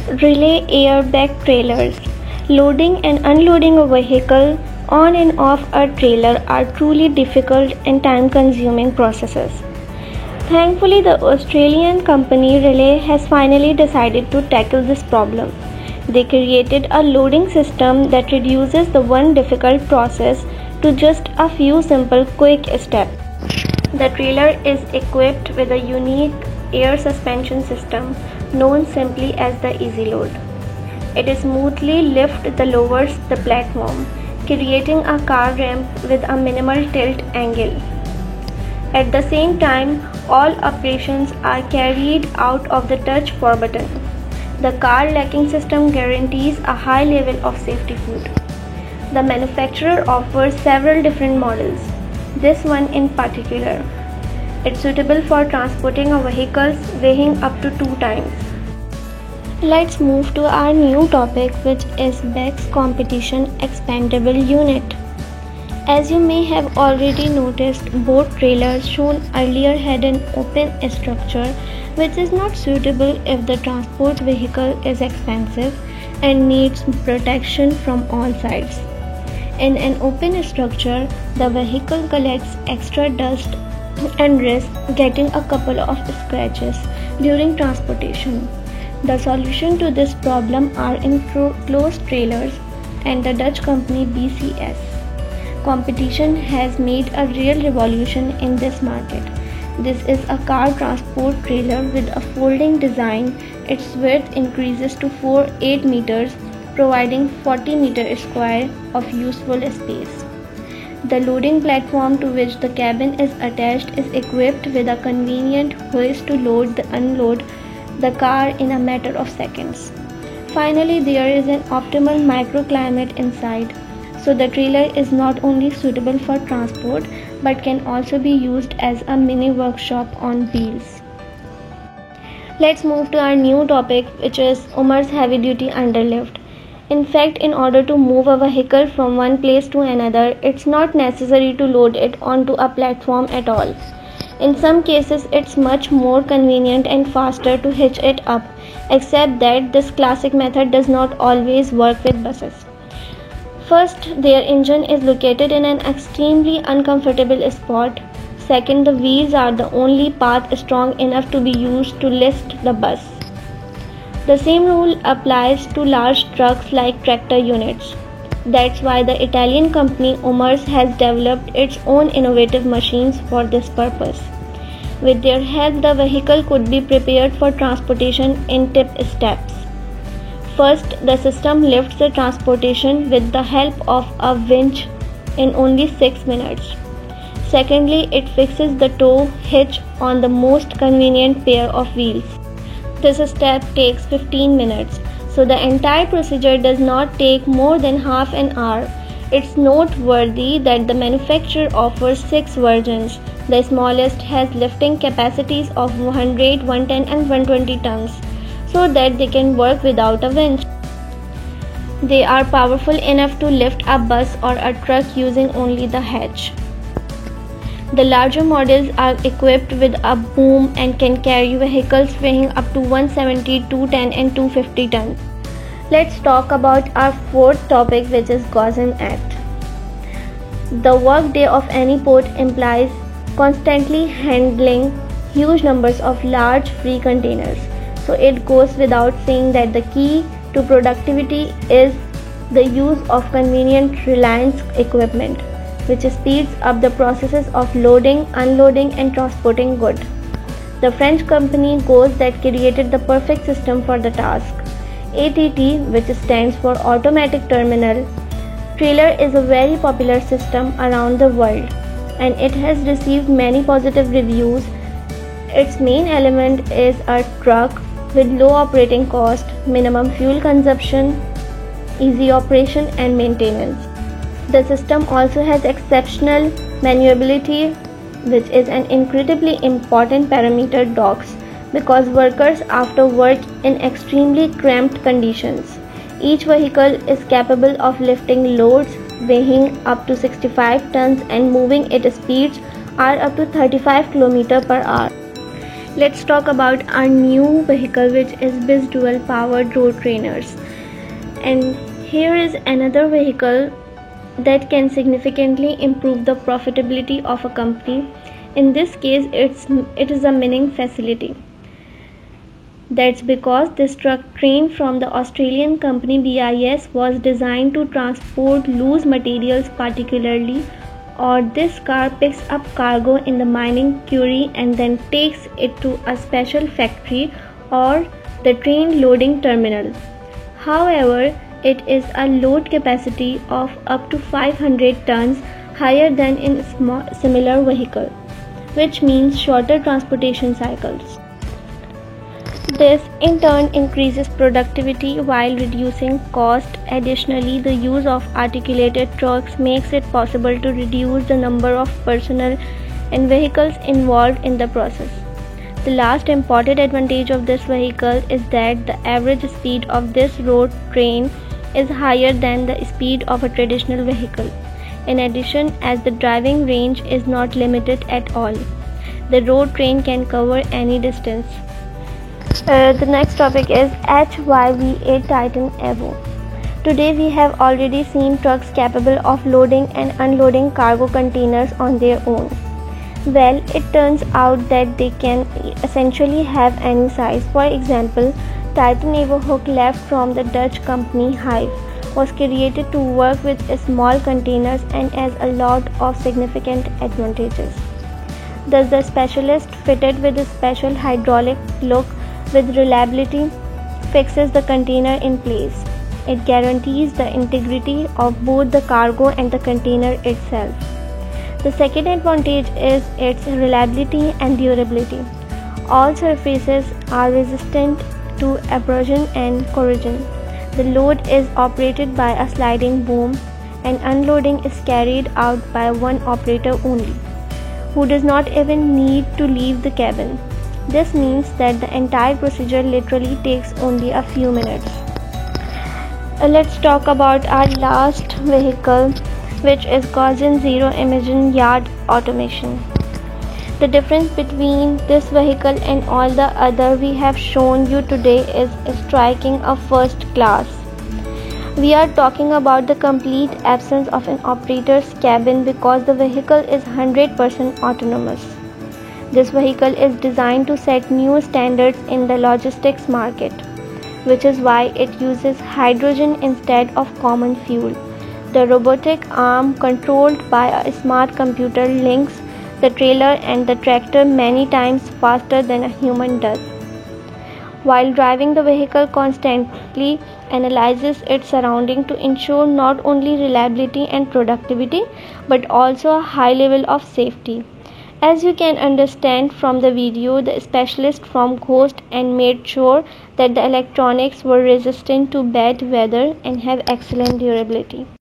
Relay airbag trailers. Loading and unloading a vehicle on and off a trailer are truly difficult and time consuming processes. Thankfully, the Australian company Relay has finally decided to tackle this problem. They created a loading system that reduces the one difficult process to just a few simple quick steps. The trailer is equipped with a unique air suspension system known simply as the Easy Load. It smoothly lifts the lowers the platform, creating a car ramp with a minimal tilt angle. At the same time, all operations are carried out of the touch 4 button. The car locking system guarantees a high level of safety foot. The manufacturer offers several different models. This one in particular. It's suitable for transporting a vehicle weighing up to 2 tons. Let's move to our new topic, which is BECS Competition Expandable Unit. As you may have already noticed, both trailers shown earlier had an open structure, which is not suitable if the transport vehicle is expensive and needs protection from all sides. In an open structure, the vehicle collects extra dust and risks getting a couple of scratches during transportation. The solution to this problem are enclosed trailers and the Dutch company BCS. Competition has made a real revolution in this market. This is a car transport trailer with a folding design. Its width increases to 8 meters, providing 40 meters square of useful space. The loading platform to which the cabin is attached is equipped with a convenient hoist to load and unload the car in a matter of seconds. Finally, there is an optimal microclimate inside, so the trailer is not only suitable for transport but can also be used as a mini workshop on wheels. Let's move to our new topic, which is Umar's heavy duty underlift. In fact, in order to move a vehicle from one place to another, it's not necessary to load it onto a platform at all. In some cases, it's much more convenient and faster to hitch it up, except that this classic method does not always work with buses. First, their engine is located in an extremely uncomfortable spot. Second, the wheels are the only part strong enough to be used to lift the bus. The same rule applies to large trucks like tractor units. That's why the Italian company Umars has developed its own innovative machines for this purpose. With their help, the vehicle could be prepared for transportation in steps. First, the system lifts the transportation with the help of a winch in only 6 minutes. Secondly, it fixes the tow hitch on the most convenient pair of wheels. This step takes 15 minutes, so the entire procedure does not take more than half an hour. It's noteworthy that the manufacturer offers 6 versions. The smallest has lifting capacities of 100, 110 and 120 tons, so that they can work without a winch. They are powerful enough to lift a bus or a truck using only the hatch. The larger models are equipped with a boom and can carry vehicles weighing up to 170, 210 and 250 tons. Let's talk about our fourth topic, which is GOSAN Act. The workday of any port implies constantly handling huge numbers of large free containers. So it goes without saying that the key to productivity is the use of convenient reliance equipment, which speeds up the processes of loading, unloading and transporting goods. The French company GOZ that created the perfect system for the task. ATT, which stands for Automatic Terminal Trailer, is a very popular system around the world, and it has received many positive reviews. Its main element is a truck with low operating cost, minimum fuel consumption, easy operation and maintenance. The system also has exceptional maneuverability, which is an incredibly important parameter docks because workers after work in extremely cramped conditions. Each vehicle is capable of lifting loads weighing up to 65 tons and moving at speeds are up to 35 km per hour. Let's talk about our new vehicle, which is BIS dual powered road trainers. And here is another vehicle that can significantly improve the profitability of a company. In this case, it is a mining facility. That's because this truck, train from the Australian company BIS, was designed to transport loose materials particularly, or this car picks up cargo in the mining quarry and then takes it to a special factory or the train loading terminal. However, it is a load capacity of up to 500 tons higher than in similar vehicle, which means shorter transportation cycles. This in turn increases productivity while reducing cost. Additionally, the use of articulated trucks makes it possible to reduce the number of personnel and vehicles involved in the process. The last important advantage of this vehicle is that the average speed of this road train is higher than the speed of a traditional vehicle. In addition, as the driving range is not limited at all, the road train can cover any distance. The next topic is HYV8 Titan Evo. Today we have already seen trucks capable of loading and unloading cargo containers on their own. Well, it turns out that they can essentially have any size. For example, Titan Evo hook left from the Dutch company Hive was created to work with small containers and has a lot of significant advantages. Thus, the specialist, fitted with a special hydraulic look with reliability, fixes the container in place. It guarantees the integrity of both the cargo and the container itself. The second advantage is its reliability and durability. All surfaces are resistant to abrasion and corrosion. The load is operated by a sliding boom, and unloading is carried out by one operator only, who does not even need to leave the cabin. This means that the entire procedure literally takes only a few minutes. Let's talk about our last vehicle, which is Gaussian Zero Emission Yard Automation. The difference between this vehicle and all the other we have shown you today is striking a first class. We are talking about the complete absence of an operator's cabin because the vehicle is 100% autonomous. This vehicle is designed to set new standards in the logistics market, which is why it uses hydrogen instead of common fuel. The robotic arm, controlled by a smart computer, links the trailer and the tractor many times faster than a human does. While driving, the vehicle constantly analyzes its surroundings to ensure not only reliability and productivity, but also a high level of safety. As you can understand from the video, the specialist from Ghost and made sure that the electronics were resistant to bad weather and have excellent durability.